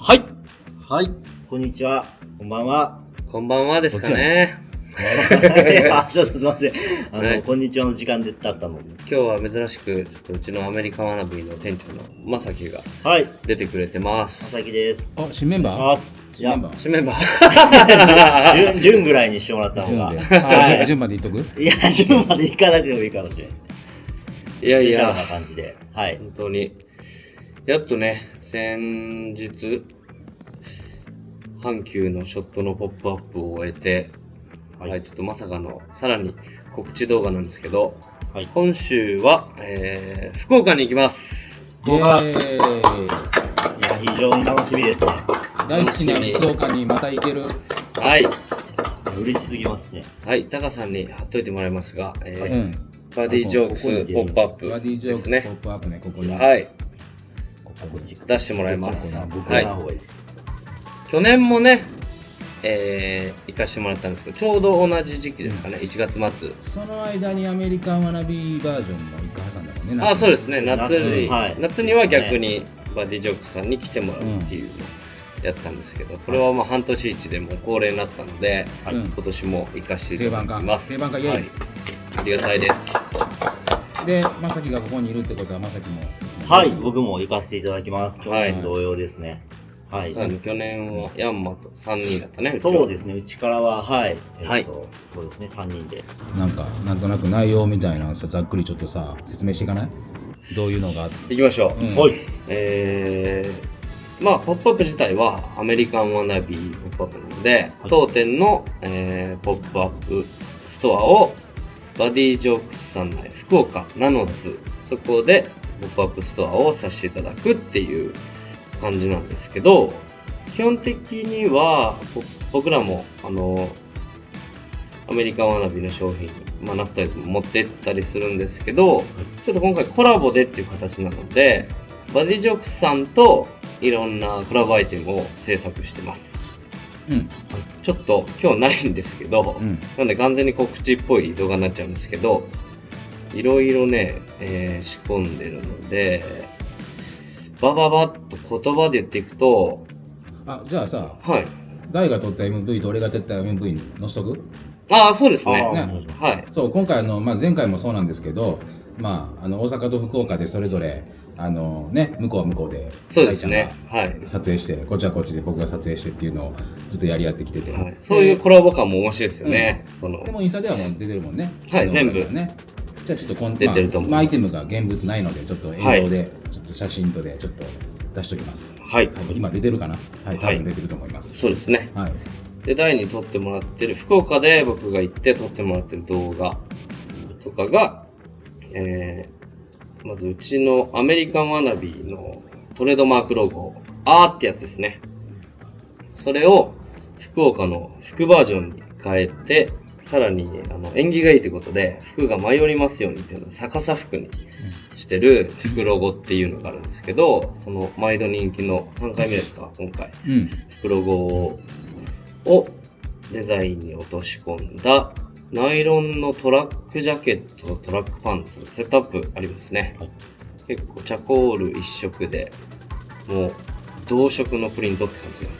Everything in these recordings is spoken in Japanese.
はい。はい。こんにちは。こんばんは。こんばんはですかね。ちょっとすいません。こんにちはの時間でだったので。今日は珍しく、ちょっとうちのアメリカンワナビーの店長のまさきが出てくれてます。まさきです。新メンバー？新メンバー。新メンバー。順ぐらいにしてもらった方が。順までいっとく？いや、順までいかなくてもいいかもしれないですね。いやいや。スペシャルな感じで。はい。本当に。やっとね、先日、阪急のショットのポップアップを終えて、はい、ちょっとまさかのさらに告知動画なんですけど、はい、今週は、福岡に行きます。福岡。いや、非常に楽しみですね。大好きな福岡にまた行ける。はい。嬉しすぎますね。はい、タカさんに貼っといてもらいますが、バディジョークスポップアップですね。バディジョークスポップアップね、ここに。はい。出してもらいます。はい。去年もね、行かしてもらったんですけど、ちょうど同じ時期ですかね、1月末。その間にアメリカンワナビーバージョンも一回挟んだもんね。そうですね、夏には逆にバディジョークさんに来てもらうっていうのをやったんですけど、これはまあ半年一でもう恒例になったので、今年も行かしていただきます。定番化イエイ。ありがたいです。で、まさきがここにいるってことはまさきも。はい、僕も行かせていただきます。去年同様ですね。はい。去年はヤンマと3人だったね。そうですね。うちからは、はい。そうですね。3人で。なんとなく内容みたいなのさ、ざっくりちょっとさ、説明していかない？どういうのが。いきましょう。はい。まあ、ポップアップ自体はアメリカンワナビーポップアップなので、当店の、ポップアップストアをバディジョークスさん内福岡ナノズ、そこでポップアップストアをさせていただくっていう感じなんですけど、基本的には僕らもアメリカンワナビの商品、NASTOYSも持ってったりするんですけど、ちょっと今回コラボでっていう形なので、バディジョークスさんといろんなコラボアイテムを制作してます。ちょっと今日ないんですけど、なんで完全に告知っぽい動画になっちゃうんですけど、いろいろね、仕込んでるので、バババッと言葉で言っていくと、じゃあさ、大が取った MV と俺が取った MV 載せとく？そうですね。はい。そう、今回前回もそうなんですけど、大阪と福岡でそれぞれ向こうは向こうでそうですね。撮影して、こっちはこっちで僕が撮影してっていうのをずっとやり合ってきてて、そういうコラボ感も面白いですよね。でもインスタではもう出てるもんね。全部ね。じゃあちょっと出てると思います。アイテムが現物ないので、ちょっと映像で、ちょっと写真とでちょっと出しておきます。はい。今出てるかな？はい、多分出てると思います。そうですね。はい。で、第に撮ってもらってる、福岡で僕が行って撮ってもらってる動画とかが、まずうちのアメリカンワナビーのトレードマークロゴ、ってやつですね。それを福岡の福バージョンに変えて、さらに縁起がいいということで服が舞い降りますようにっていうのを逆さ服にしてる福ロゴっていうのがあるんですけど、その毎度人気の3回目ですか今回、福ロゴをデザインに落とし込んだナイロンのトラックジャケットとトラックパンツセットアップありますね。結構チャコール一色でもう同色のプリントって感じなん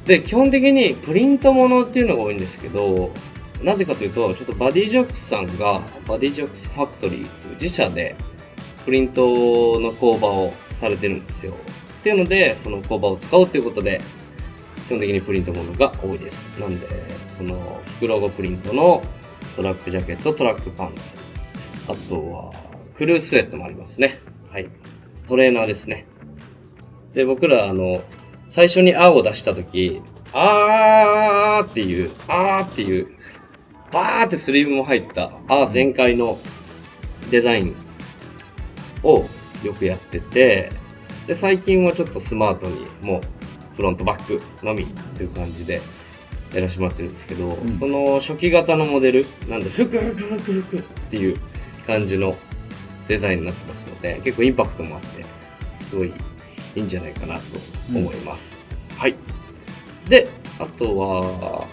で、基本的にプリントものっていうのが多いんですけど、なぜかというと、ちょっとバディジョークスさんがバディジョークスファクトリーっていう自社でプリントの工場をされてるんですよ。っていうので、その工場を使おうということで、基本的にプリントものが多いです。なんで、その福ロゴプリントのトラックジャケット、トラックパンツ、あとはクルースウェットもありますね。はい。トレーナーですね。で、僕ら最初にを出したとき、っていう、バーってスリーブも入った全開のデザインをよくやってて、で、最近はちょっとスマートにもうフロントバックのみという感じでやらせてもらってるんですけど、その初期型のモデル、なんで、ふくっていう感じのデザインになってますので、結構インパクトもあって、すごいいいんじゃないかなと思います。はい。で、あとは、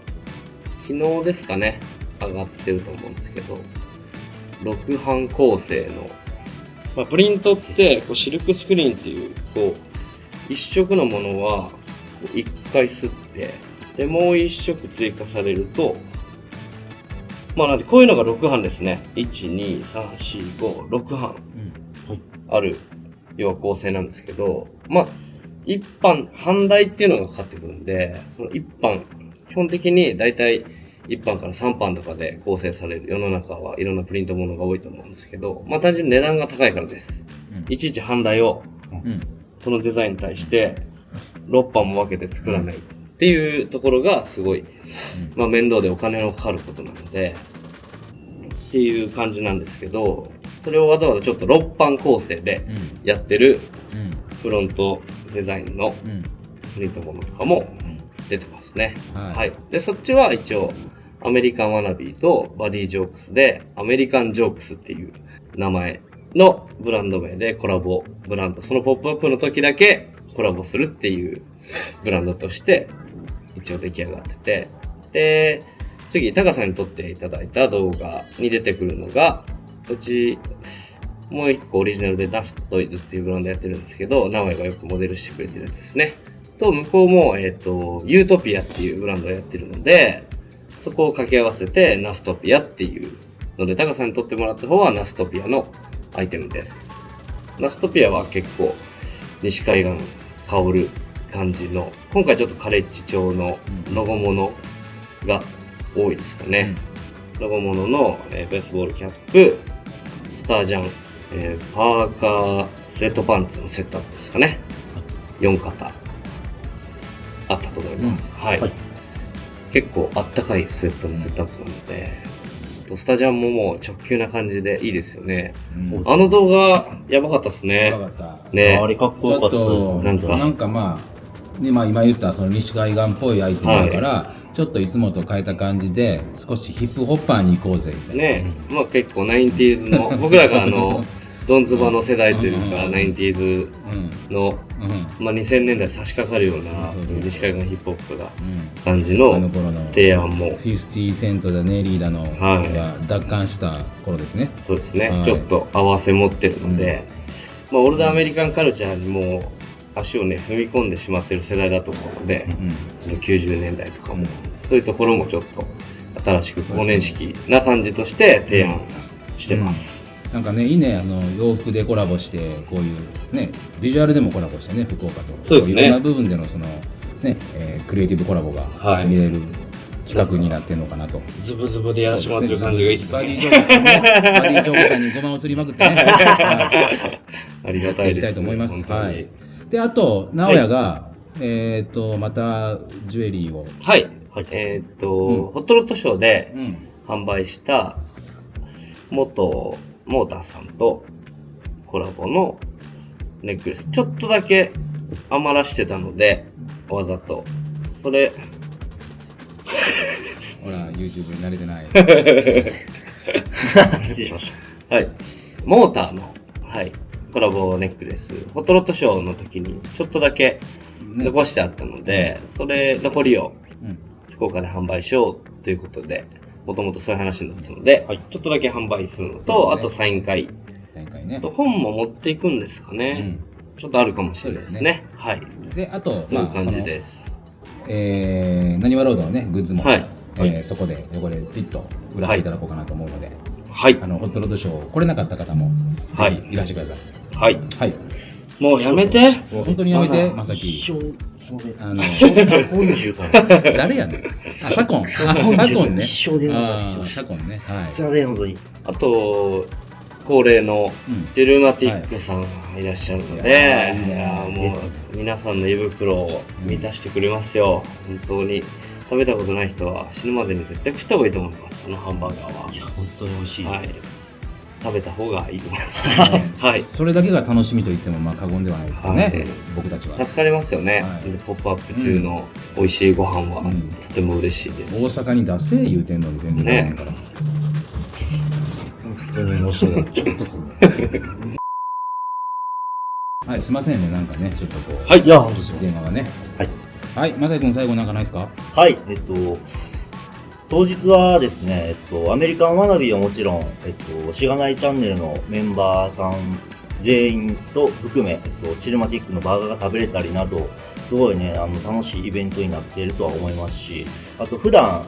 昨日ですかね、上がってると思うんですけど、6版構成の、プリントってシルクスクリーンっていう1色のものは1回吸って、でもう1色追加されると、なんでこういうのが6版ですね。1、2、3、4、5、6版ある要は構成なんですけど、1版、版台っていうのがかかってくるんで、その1版、基本的にだいたい1版から3版とかで構成される世の中はいろんなプリントものが多いと思うんですけど、単純に値段が高いからです。いちいち版台を、そのデザインに対して6版も分けて作らないっていうところがすごい、面倒でお金のかかることなので、っていう感じなんですけど、それをわざわざちょっと6版構成でやってるフロントデザインのプリントものとかも出てますね。はい。で、そっちは一応アメリカンワナビーとバディジョークスでアメリカンジョークスっていう名前のブランド名でコラボブランド、そのポップアップの時だけコラボするっていうブランドとして一応出来上がってて、で、次、タカさんに撮っていただいた動画に出てくるのが、うち、もう一個オリジナルでNASTOYSっていうブランドやってるんですけど、名前がよくモデルしてくれてるやつですね。と、向こうも、ユートピアっていうブランドをやってるので、そこを掛け合わせてNASTOPIAっていうので、タカさんに撮ってもらった方はNASTOPIAのアイテムです。NASTOPIAは結構、西海岸香る感じの、今回ちょっとカレッジ調のロゴものが多いですかね。ロゴものの、ベースボールキャップ、スタージャン、パーカー、スウェットパンツのセットアップですかね。4型あったと思います。はい。結構あったかいスウェットのセットアップなので、スタジャンももう直球な感じでいいですよね。あの動画やばかったですね。やばかった。ね。あれかっこよかった。なんか今言ったその西海岸っぽいアイテムだから、ちょっといつもと変えた感じで少しヒップホッパーに行こうぜみたいな。ね、結構 90s の僕らがドンズバの世代というか 90s の2000年代差し掛かるような西海岸ヒップホップが感じの提案も50セントだネリーだのが奪還した頃ですね。そうですね。ちょっと合わせ持ってるので、オールドアメリカンカルチャーにも足をね踏み込んでしまってる世代だと思うので、その90年代とかもそういうところもちょっと新しく5年式な感じとして提案してます。なんかね、いいね、洋服でコラボして、こういうね、ビジュアルでもコラボしてね、福岡と。そうですね。いろんな部分でのその、ね、クリエイティブコラボが見れる企画になってるのかなと。ズブズブでやらせてもらってる感じがいいですね。バディジョークさんも、バディジョークさんにごまをすりまくってね。ありがたいですね。やりたいと思います。はい。で、あと、直哉が、また、ジュエリーを。はい。ホットロットショーで販売した、元モーターさんとコラボのネックレス。ちょっとだけ余らしてたので、わざと。それ。ほら、YouTube に慣れてない。すいません。失礼しました。はい。モーターの、はい、コラボネックレス。ホットロットショーの時にちょっとだけ残してあったので、それ残りを福岡で販売しようということで、もともとそういう話になったので、ちょっとだけ販売するのと、あとサイン会。本も持っていくんですかね。ちょっとあるかもしれないですね。はい。で、あと、こういう感じです。なにわロードのね、グッズも、そこで横でピッと売らせていただこうかなと思うので、ホットロードショー来れなかった方も、ぜひいらしてください。はい。もうやめて。本当にやめて、まさき。すいません。左近から。誰やねん。左近。左近ね。左近ね。すいません、本当に。あと、恒例のデルマティックさんがいらっしゃるので、もう皆さんの胃袋を満たしてくれますよ。本当に。食べたことない人は死ぬまでに絶対食った方がいいと思います。あのハンバーガーは。いや、本当に美味しいです。食べた方がいいと思います。はい。それだけが楽しみと言っても過言ではないですかね。僕たちは。助かりますよね。ポップアップ中の美味しいご飯はとても嬉しいです。大阪に出せ言うてんのに全然出ないから。本当に申し訳ない。はい、すいませんね、なんかね、ちょっとこう。はい、いや、本当すいません。電話がね。はい。はい、まさき君最後なんかないですか？はい、当日はですね、アメリカンワナビーはもちろん、しがないチャンネルのメンバーさん全員と含め、チルマティックのバーガーが食べれたりなど、すごいね、楽しいイベントになっているとは思いますし、あと普段、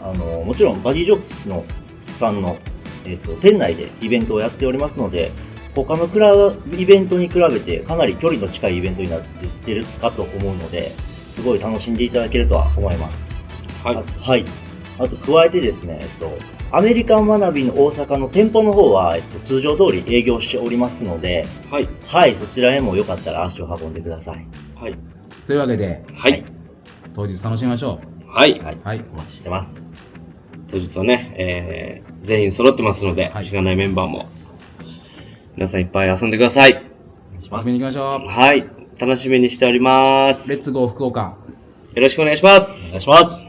もちろんバディジョックスのさんの、店内でイベントをやっておりますので、他のイベントに比べてかなり距離の近いイベントになっているかと思うので、すごい楽しんでいただけるとは思います。はい。はい。あと加えてですね、アメリカン学びの大阪の店舗の方は、通常通り営業しておりますので、はい。はい、そちらへもよかったら足を運んでください。はい。というわけで、はい。当日楽しみましょう。はい。はい。お待ちしてます。当日はね、全員揃ってますので、はいしがないメンバーも、皆さんいっぱい遊んでください。遊びに行きましょう。はい。楽しみにしております。レッツゴー福岡。よろしくお願いします。お願いします。